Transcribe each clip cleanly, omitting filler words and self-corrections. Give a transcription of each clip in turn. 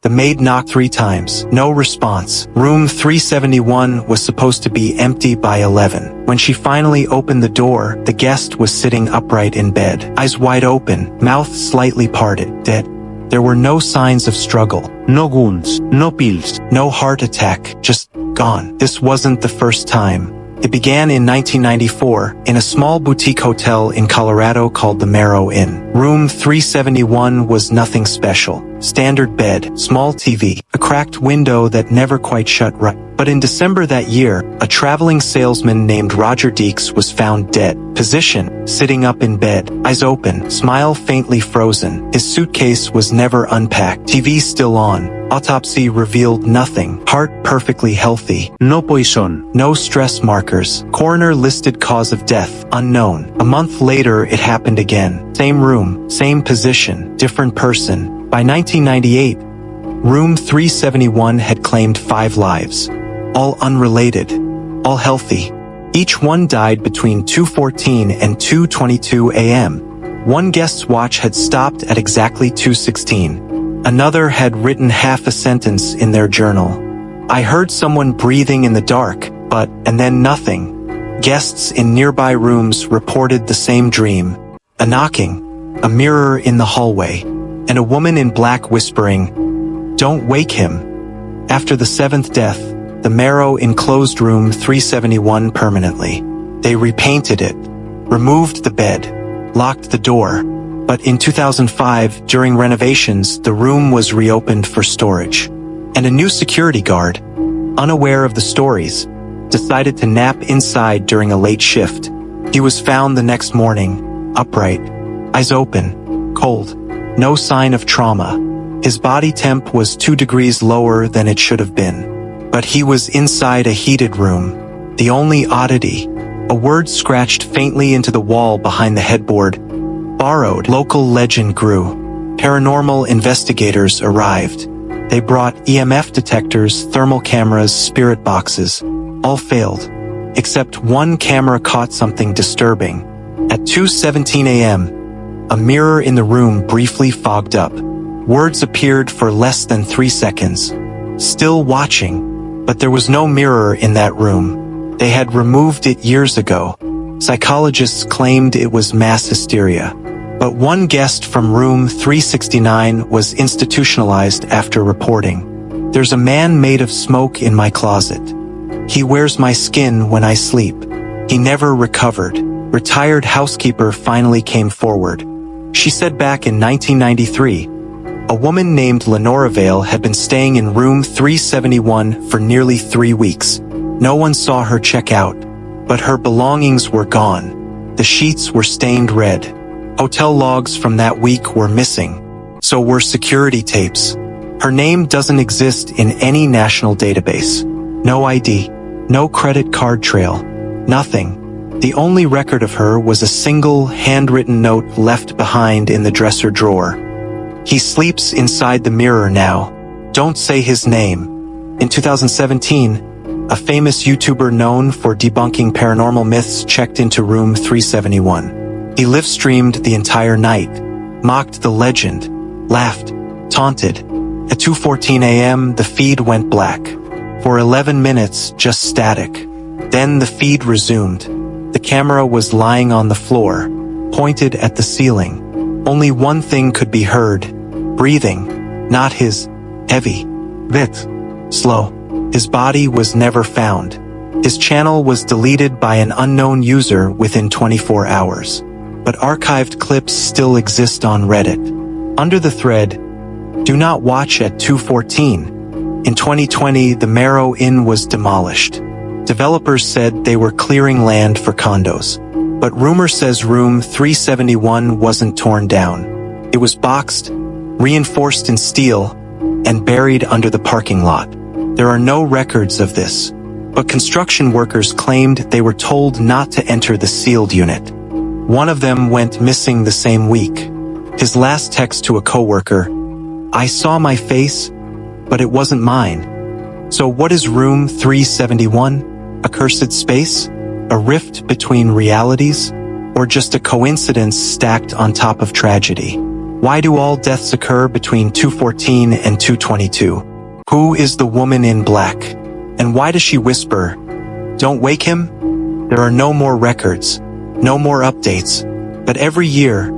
The maid knocked 3 times. No response. Room 371 was supposed to be empty by 11. When she finally opened the door, the guest was sitting upright in bed, eyes wide open, mouth slightly parted, dead. There were no signs of struggle. No wounds, no pills, no heart attack, just gone. This wasn't the first time. It began in 1994 in a small boutique hotel in Colorado called the Marrow Inn. Room 371 was nothing special. Standard bed, small TV, a cracked window that never quite shut right. But in December that year, a traveling salesman named Roger Deeks was found dead. Position, sitting up in bed, eyes open, smile faintly frozen. His suitcase was never unpacked. TV still on. Autopsy revealed nothing. Heart perfectly healthy. No poison. No stress markers. Coroner listed cause of death, unknown. A month later, it happened again. Same room, same position, different person. By 1998, Room 371 had claimed 5 lives. All unrelated. All healthy. Each one died between 2:14 and 2:22 a.m. One guest's watch had stopped at exactly 2:16. Another had written half a sentence in their journal. I heard someone breathing in the dark, but, and then nothing. Guests in nearby rooms reported the same dream. A knocking, a mirror in the hallway, and a woman in black whispering, "Don't wake him." After the 7th death, the Marrow Inn closed Room 371 permanently. They repainted it, removed the bed, locked the door. But in 2005, during renovations, the room was reopened for storage. And a new security guard, unaware of the stories, decided to nap inside during a late shift. He was found the next morning, upright, eyes open, cold, no sign of trauma. His body temp was 2 degrees lower than it should have been. But he was inside a heated room. The only oddity, a word scratched faintly into the wall behind the headboard. Borrowed. Local legend grew. Paranormal investigators arrived. They brought EMF detectors, thermal cameras, spirit boxes. All failed. Except one camera caught something disturbing. At 2:17 a.m., a mirror in the room briefly fogged up. Words appeared for less than 3 seconds. Still watching. But there was no mirror in that room. They had removed it years ago. Psychologists claimed it was mass hysteria. But one guest from room 369 was institutionalized after reporting. "There's a man made of smoke in my closet. He wears my skin when I sleep. He never recovered." Retired housekeeper finally came forward. She said back in 1993, a woman named Lenora Vale had been staying in room 371 for nearly 3 weeks. No one saw her check out, but her belongings were gone. The sheets were stained red. Hotel logs from that week were missing. So were security tapes. Her name doesn't exist in any national database. No ID. No credit card trail. Nothing. The only record of her was a single handwritten note left behind in the dresser drawer. "He sleeps inside the mirror now. Don't say his name." In 2017, a famous YouTuber known for debunking paranormal myths checked into room 371. He live-streamed the entire night, mocked the legend, laughed, taunted. At 2:14 a.m., the feed went black. For 11 minutes, just static. Then the feed resumed. The camera was lying on the floor, pointed at the ceiling. Only one thing could be heard. Breathing. Not his. Heavy. Bit. Slow. His body was never found. His channel was deleted by an unknown user within 24 hours. But archived clips still exist on Reddit. Under the thread, "Do not watch at 2:14. In 2020, the Marrow Inn was demolished. Developers said they were clearing land for condos. But rumor says room 371 wasn't torn down. It was boxed, reinforced in steel, and buried under the parking lot. There are no records of this. But construction workers claimed they were told not to enter the sealed unit. One of them went missing the same week. His last text to a coworker, "I saw my face, but it wasn't mine." So what is room 371? A cursed space? A rift between realities? Or just a coincidence stacked on top of tragedy? Why do all deaths occur between 2:14 and 2:22? Who is the woman in black? And why does she whisper, "Don't wake him"? There are no more records, no more updates, but every year,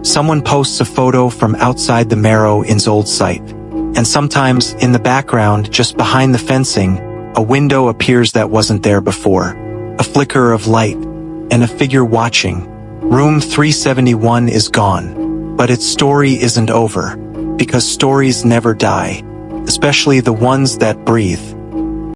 someone posts a photo from outside the Marrow Inn's old site. And sometimes, in the background, just behind the fencing, a window appears that wasn't there before. A flicker of light, and a figure watching. Room 371 is gone. But its story isn't over, because stories never die, especially the ones that breathe.